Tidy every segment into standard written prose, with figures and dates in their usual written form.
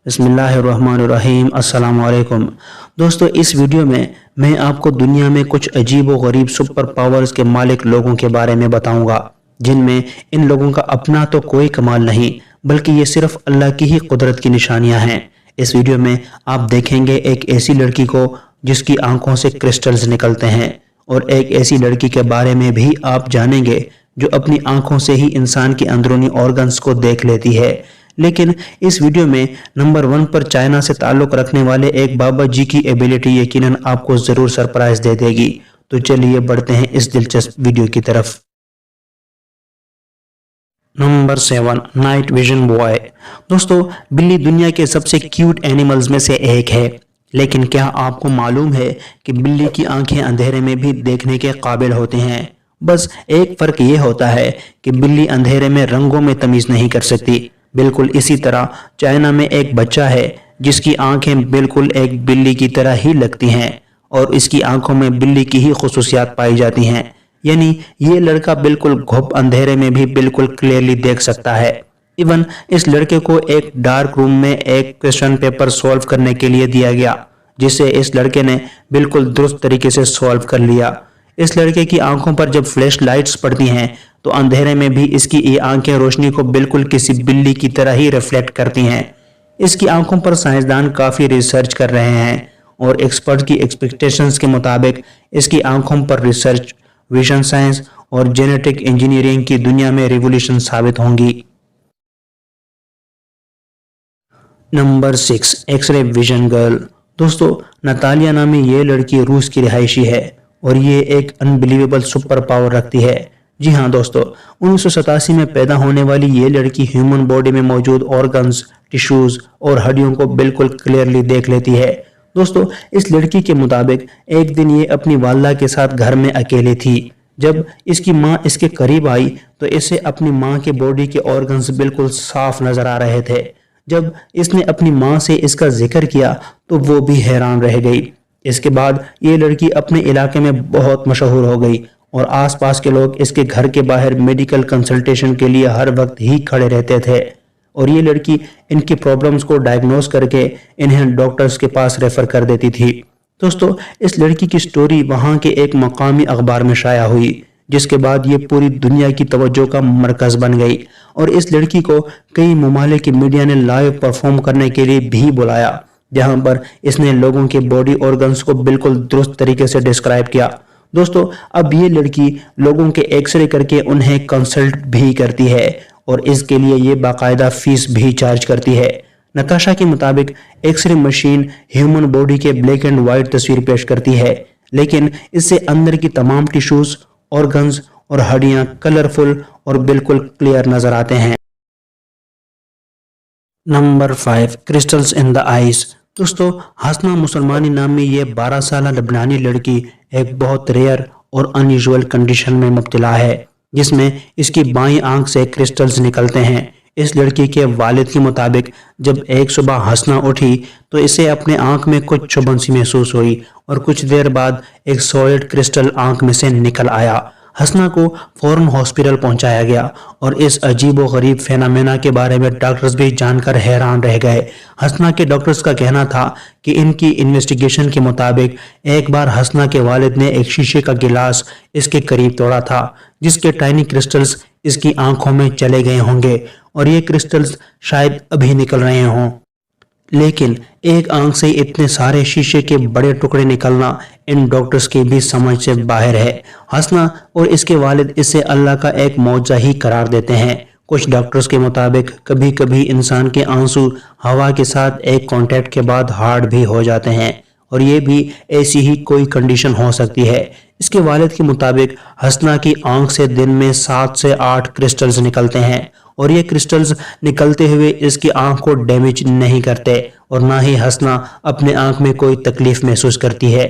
बिस्मिल्लाहिर्रहमानिर्रहीम। अस्सलाम वालेकुम दोस्तों, इस वीडियो में मैं आपको दुनिया में कुछ अजीब व गरीब सुपर पावर्स के मालिक लोगों के बारे में बताऊंगा, जिनमें इन लोगों का अपना तो कोई कमाल नहीं बल्कि ये सिर्फ अल्लाह की ही कुदरत की निशानियां हैं। इस वीडियो में आप देखेंगे एक ऐसी लड़की को जिसकी आंखों से क्रिस्टल्स निकलते हैं, और एक ऐसी लड़की के बारे में भी आप जानेंगे जो अपनी आंखों से ही इंसान के अंदरूनी ऑर्गन्स को देख लेती है। लेकिन इस वीडियो में नंबर 1 पर चाइना से ताल्लुक रखने वाले एक बाबा जी की एबिलिटी यकीनन आपको जरूर सरप्राइज दे देगी। तो चलिए बढ़ते हैं इस दिलचस्प वीडियो की तरफ। Number 7, night vision boy. दोस्तों, बिल्ली दुनिया के सबसे क्यूट एनिमल्स में से एक है, लेकिन क्या आपको मालूम है कि बिल्ली की आंखें अंधेरे में भी देखने के काबिल होती हैं। बस एक फर्क ये होता है कि बिल्ली अंधेरे में रंगों में तमीज नहीं कर सकती। बिल्कुल इसी तरह चाइना में एक बच्चा है जिसकी आंखें बिल्कुल एक बिल्ली की तरह ही लगती हैं, और इसकी आंखों में बिल्ली की ही खुसूसियात पाई जाती हैं। यानी ये लड़का बिल्कुल घुप अंधेरे में भी बिल्कुल क्लियरली देख सकता है। इवन इस लड़के को एक डार्क रूम में एक क्वेश्चन पेपर सॉल्व करने के लिए दिया गया, जिसे इस लड़के ने बिल्कुल दुरुस्त तरीके से सॉल्व कर लिया। इस लड़के की आंखों पर जब फ्लैश लाइट्स पड़ती हैं तो अंधेरे में भी इसकी ये आंखें रोशनी को बिल्कुल किसी बिल्ली की तरह ही रिफ्लेक्ट करती हैं। इसकी आंखों पर साइंसदान काफी रिसर्च कर रहे हैं, और एक्सपर्ट की एक्सपेक्टेशंस के मुताबिक इसकी आंखों पर रिसर्च विजन साइंस और जेनेटिक इंजीनियरिंग की दुनिया में रिवॉल्यूशन साबित होंगी। Number 6, x ray vision girl. दोस्तों, नतालिया नामी ये लड़की रूस की रिहायशी है, और ये एक अनबिलीवेबल सुपर पावर रखती है। जी हाँ दोस्तों, 1987 में पैदा होने वाली ये लड़की ह्यूमन बॉडी में मौजूद ऑर्गन्स, टिश्यूज और हड्डियों को बिल्कुल क्लियरली देख लेती है। दोस्तों, इस लड़की के मुताबिक एक दिन ये अपनी वालदा के साथ घर में अकेले थी। जब इसकी माँ इसके करीब आई तो इसे अपनी माँ के बॉडी के ऑर्गन्स बिल्कुल साफ नजर आ रहे थे। जब इसने अपनी माँ से इसका जिक्र किया तो वो भी हैरान रह गई। इसके बाद ये लड़की अपने इलाके में बहुत मशहूर हो गई, और आसपास के लोग इसके घर के बाहर मेडिकल कंसल्टेशन के लिए हर वक्त ही खड़े रहते थे, और ये लड़की इनकी प्रॉब्लम्स को डायग्नोस करके इन्हें डॉक्टर्स के पास रेफर कर देती थी। दोस्तों, इस लड़की की स्टोरी वहां के एक मकामी अखबार में शाया हुई, जिसके बाद ये पूरी दुनिया की तवज्जो का मरकज बन गई, और इस लड़की को कई ममालिक की मीडिया ने लाइव परफॉर्म करने के लिए भी बुलाया, जहां पर इसने लोगों के बॉडी ऑर्गन्स को बिल्कुल दुरुस्त तरीके से डिस्क्राइब किया। दोस्तों, अब ये लड़की लोगों के एक्सरे करके उन्हें कंसल्ट भी करती है, और इसके लिए ये बाकायदा फीस भी चार्ज करती है। नताशा के मुताबिक एक्सरे मशीन ह्यूमन बॉडी के ब्लैक एंड व्हाइट तस्वीर पेश करती है, लेकिन इससे अंदर की तमाम टिश्यूज, ऑर्गन्स और हड्डियां कलरफुल और बिल्कुल क्लियर नजर आते हैं। Number 5, crystals in the eyes. दोस्तों, हसना मुसलमानी नामी ये 12 साल लबनानी लड़की एक बहुत रेयर और अनयूजुअल कंडीशन में मुब्तला है, जिसमें इसकी बाईं आंख से क्रिस्टल्स निकलते हैं। इस लड़की के वालिद के मुताबिक जब एक सुबह हसना उठी तो इसे अपने आंख में कुछ चुभन सी महसूस हुई, और कुछ देर बाद एक सॉलिड क्रिस्टल आंख में से निकल आया। हसना को फौरन हॉस्पिटल पहुंचाया गया, और इस अजीब व गरीब फेनामेना के बारे में डॉक्टर्स भी जानकर हैरान रह गए। हसना के डॉक्टर्स का कहना था कि इनकी इन्वेस्टिगेशन के मुताबिक एक बार हसना के वालिद ने एक शीशे का गिलास इसके करीब तोड़ा था, जिसके टाइनी क्रिस्टल्स इसकी आंखों में चले गए होंगे, और ये क्रिस्टल्स शायद अभी निकल रहे हों। लेकिन एक आंख से इतने सारे शीशे के बड़े टुकड़े निकलना इन डॉक्टर्स की भी समझ से बाहर है। हसना और इसके वालिद इसे अल्लाह का एक मौजज़ा ही करार देते हैं। कुछ डॉक्टर्स के मुताबिक कभी कभी इंसान के आंसू हवा के साथ एक कांटेक्ट के बाद हार्ड भी हो जाते हैं, और ये भी ऐसी ही कोई कंडीशन हो सकती है। इसके वालिद के मुताबिक हसना की आंख से दिन में 7 से 8 क्रिस्टल्स निकलते हैं, और ये क्रिस्टल्स निकलते हुए इसकी आंख को डैमेज नहीं करते, और ना ही हसना अपने आंख में कोई तकलीफ महसूस करती है।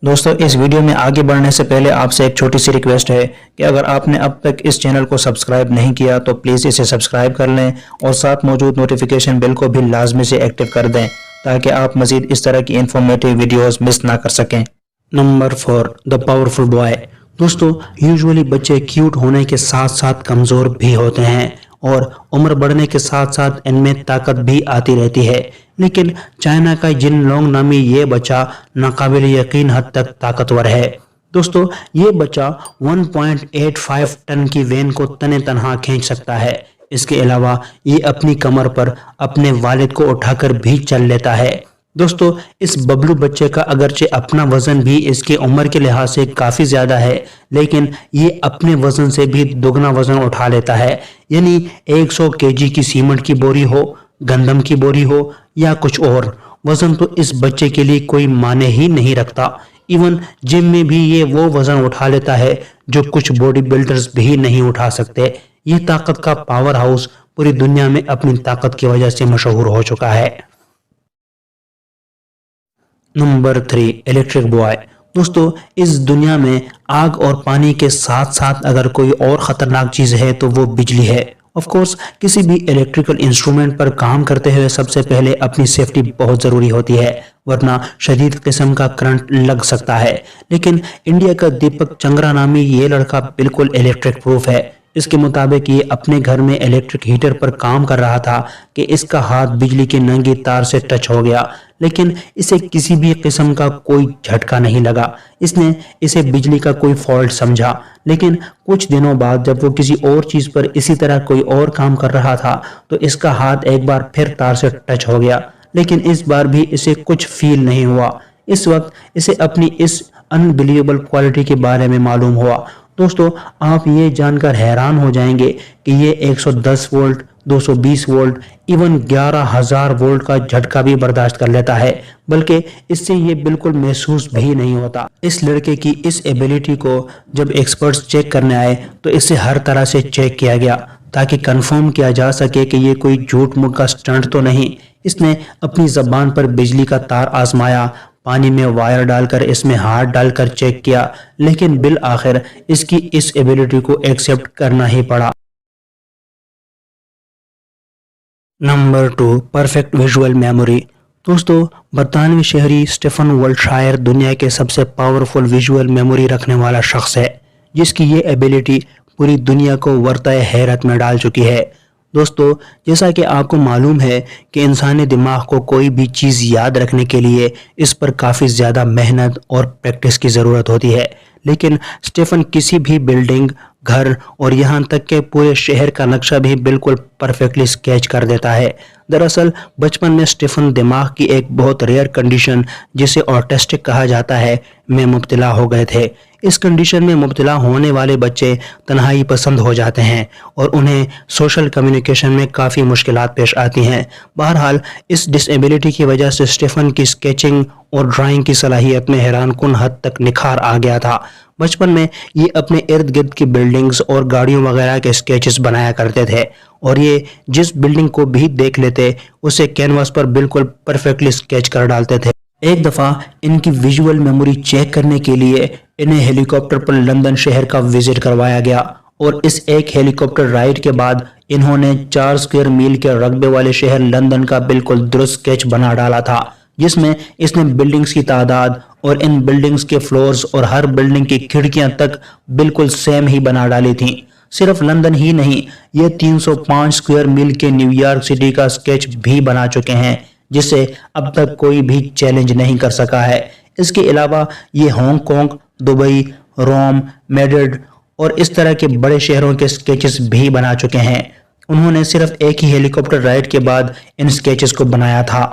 दोस्तों, इस वीडियो में आगे बढ़ने से पहले आपसे एक छोटी सी रिक्वेस्ट है कि अगर आपने अब तक इस चैनल को सब्सक्राइब नहीं किया तो प्लीज़ इसे सब्सक्राइब कर लें, और साथ मौजूद नोटिफिकेशन बेल को भी लाजमी से एक्टिव कर दें, ताकि आप मजीद इस तरह की इंफॉर्मेटिव वीडियोस मिस ना कर सकें। Number 4, the powerful boy. दोस्तों, यूजुअली बच्चे क्यूट होने के साथ साथ कमज़ोर भी होते हैं, اور عمر بڑھنے کے ساتھ ساتھ ان میں طاقت بھی آتی رہتی ہے۔ لیکن چائنا کا جن لونگ نامی یہ بچہ ناقابل یقین حد تک طاقتور ہے۔ دوستو یہ بچہ 1.85 ٹن کی وین کو تنے تنہا کھینچ سکتا ہے۔ اس کے علاوہ یہ اپنی کمر پر اپنے والد کو اٹھا کر بھی چل لیتا ہے۔ دوستو اس ببلو بچے کا اگرچہ اپنا وزن بھی اس کی عمر کے لحاظ سے کافی زیادہ ہے، لیکن یہ اپنے وزن سے بھی دگنا وزن اٹھا لیتا ہے۔ یعنی 100 kg کی سیمنٹ کی بوری ہو، گندم کی بوری ہو یا کچھ اور، وزن تو اس بچے کے لیے کوئی معنی ہی نہیں رکھتا۔ ایون جم میں بھی یہ وہ وزن اٹھا لیتا ہے جو کچھ باڈی بلڈرز بھی نہیں اٹھا سکتے۔ یہ طاقت کا پاور ہاؤس پوری دنیا میں اپنی طاقت کی وجہ سے مشہور ہو چکا ہے۔ Number 3، electric boy. دوستو اس دنیا میں آگ اور پانی کے ساتھ ساتھ اگر کوئی اور خطرناک چیز ہے تو وہ بجلی ہے۔ آف کورس کسی بھی الیکٹریکل انسٹرومنٹ پر کام کرتے ہوئے سب سے پہلے اپنی سیفٹی بہت ضروری ہوتی ہے، ورنہ شدید قسم کا کرنٹ لگ سکتا ہے۔ لیکن انڈیا کا دیپک چنگرا نامی یہ لڑکا بالکل الیکٹرک پروف ہے۔ اس کے مطابق یہ اپنے گھر میں الیکٹرک ہیٹر پر کام کر رہا تھا کہ اس کا ہاتھ بجلی کی ننگی تار سے ٹچ ہو گیا، لیکن اسے کسی بھی قسم کا کوئی جھٹکا نہیں لگا۔ اس نے اسے بجلی کا کوئی فالٹ سمجھا، لیکن کچھ دنوں بعد جب وہ کسی اور چیز پر اسی طرح کوئی اور کام کر رہا تھا تو اس کا ہاتھ ایک بار پھر تار سے ٹچ ہو گیا، لیکن اس بار بھی اسے کچھ فیل نہیں ہوا۔ اس وقت اسے اپنی اس انبلیویبل کوالٹی کے بارے میں معلوم ہوا۔ دوستو آپ یہ جان کر حیران ہو جائیں گے کہ یہ 110 وولٹ، 220 وولٹ، ایون 11,000 وولٹ کا جھٹکا بھی برداشت کر لیتا ہے، بلکہ اس سے یہ بالکل محسوس بھی نہیں ہوتا۔ اس لڑکے کی اس ایبیلٹی کو جب ایکسپرٹس چیک کرنے آئے تو اسے ہر طرح سے چیک کیا گیا تاکہ کنفرم کیا جا سکے کہ یہ کوئی جھوٹ موٹ کا سٹنٹ تو نہیں۔ اس نے اپنی زبان پر بجلی کا تار آزمایا، پانی میں وائر ڈال کر اس میں ہاتھ ڈال کر چیک کیا، لیکن بالآخر اس کی اس ایبیلٹی کو ایکسیپٹ کرنا ہی پڑا۔ Number 2، perfect visual memory. دوستو برطانوی شہری اسٹیفن ولٹشائر دنیا کے سب سے پاورفل ویژول میموری رکھنے والا شخص ہے، جس کی یہ ایبیلٹی پوری دنیا کو ورطۂ حیرت میں ڈال چکی ہے۔ دوستو جیسا کہ آپ کو معلوم ہے کہ انسانی دماغ کو کوئی بھی چیز یاد رکھنے کے لیے اس پر کافی زیادہ محنت اور پریکٹس کی ضرورت ہوتی ہے، لیکن اسٹیفن کسی بھی بلڈنگ، گھر اور یہاں تک کہ پورے شہر کا نقشہ بھی بالکل پرفیکٹلی سکیچ کر دیتا ہے۔ دراصل بچپن میں اسٹیفن دماغ کی ایک بہت ریئر کنڈیشن جسے آٹسٹک کہا جاتا ہے میں مبتلا ہو گئے تھے۔ اس کنڈیشن میں مبتلا ہونے والے بچے تنہائی پسند ہو جاتے ہیں اور انہیں سوشل کمیونیکیشن میں کافی مشکلات پیش آتی ہیں۔ بہرحال اس ڈس ایبلٹی کی وجہ سے اسٹیفن کی اسکیچنگ اور ڈرائنگ کی صلاحیت میں حیران کن حد تک نکھار آ گیا تھا۔ بچپن میں یہ اپنے ارد گرد کی بلڈنگز اور گاڑیوں وغیرہ کے اسکیچز بنایا کرتے تھے، اور یہ جس بلڈنگ کو بھی دیکھ لیتے اسے کینوس پر بالکل پرفیکٹلی اسکیچ کر ڈالتے تھے۔ ایک دفعہ ان کی ویژول میموری چیک کرنے کے لیے انہیں ہیلی کاپٹر پر لندن شہر کا وزٹ کروایا گیا، اور اس ایک ہیلی کاپٹر رائڈ کے بعد انہوں نے 4 اسکوائر میل کے رقبے والے شہر لندن کا بالکل درست اسکیچ بنا ڈالا تھا، جس میں اس نے بلڈنگز کی تعداد اور ان بلڈنگز کے فلورز اور ہر بلڈنگ کی کھڑکیاں تک بالکل سیم ہی بنا ڈالی تھیں۔ صرف لندن ہی نہیں، یہ 305 اسکوائر میل کے نیو یارک سٹی کا اسکیچ بھی بنا چکے ہیں، جسے اب تک کوئی بھی چیلنج نہیں کر سکا ہے۔ اس کے علاوہ یہ ہانگ کانگ، دبئی، روم، میڈرڈ اور اس طرح کے بڑے شہروں کے اسکیچز بھی بنا چکے ہیں۔ انہوں نے صرف ایک ہی ہیلی کاپٹر رائڈ کے بعد ان اسکیچز کو بنایا تھا۔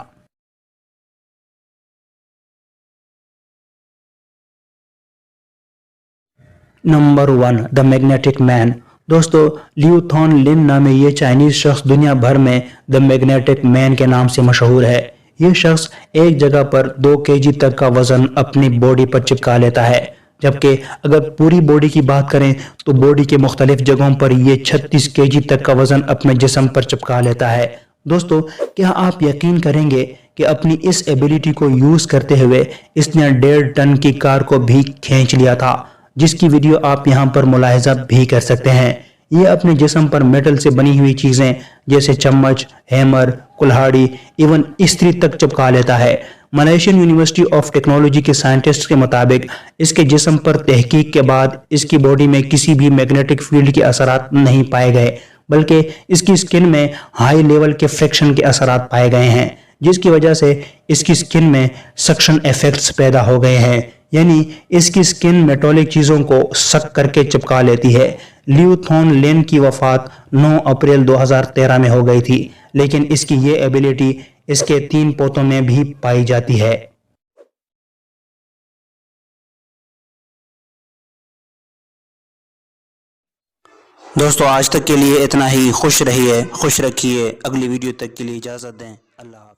نمبر 1، دا میگنیٹک مین۔ دوستو لیو تھون لن نامی یہ چائنیز شخص دنیا بھر میں دا میگنیٹک مین کے نام سے مشہور ہے۔ یہ شخص ایک جگہ پر 2 kg تک کا وزن اپنی باڈی پر چپکا لیتا ہے، جبکہ اگر پوری باڈی کی بات کریں تو باڈی کے مختلف جگہوں پر یہ 36 kg تک کا وزن اپنے جسم پر چپکا لیتا ہے۔ دوستو کیا آپ یقین کریں گے کہ اپنی اس ایبیلٹی کو یوز کرتے ہوئے اس نے 1.5 ٹن کی کار کو بھی کھینچ لیا تھا، جس کی ویڈیو آپ یہاں پر ملاحظہ بھی کر سکتے ہیں۔ یہ اپنے جسم پر میٹل سے بنی ہوئی چیزیں جیسے چمچ، ہیمر، کلہاڑی، ایون استری تک چپکا لیتا ہے۔ ملیشین یونیورسٹی آف ٹیکنالوجی کے سائنٹسٹ کے مطابق اس کے جسم پر تحقیق کے بعد اس کی باڈی میں کسی بھی میگنیٹک فیلڈ کے اثرات نہیں پائے گئے، बल्कि इसकी स्किन में हाई लेवल के फ्रिक्शन के असरात पाए गए हैं, जिसकी वजह से इसकी स्किन में सक्शन इफेक्ट्स पैदा हो गए हैं, यानी इसकी स्किन मेटॉलिक चीज़ों को सक करके चिपका लेती है। लियू थॉन लेन की वफात 9 अप्रैल 2013 में हो गई थी, लेकिन इसकी ये एबिलिटी इसके 3 पोतों में भी पाई जाती है। दोस्तों आज तक के लिए इतना ही। खुश रहिए, खुश रखिए। अगली वीडियो तक के लिए इजाज़त दें। अल्लाह।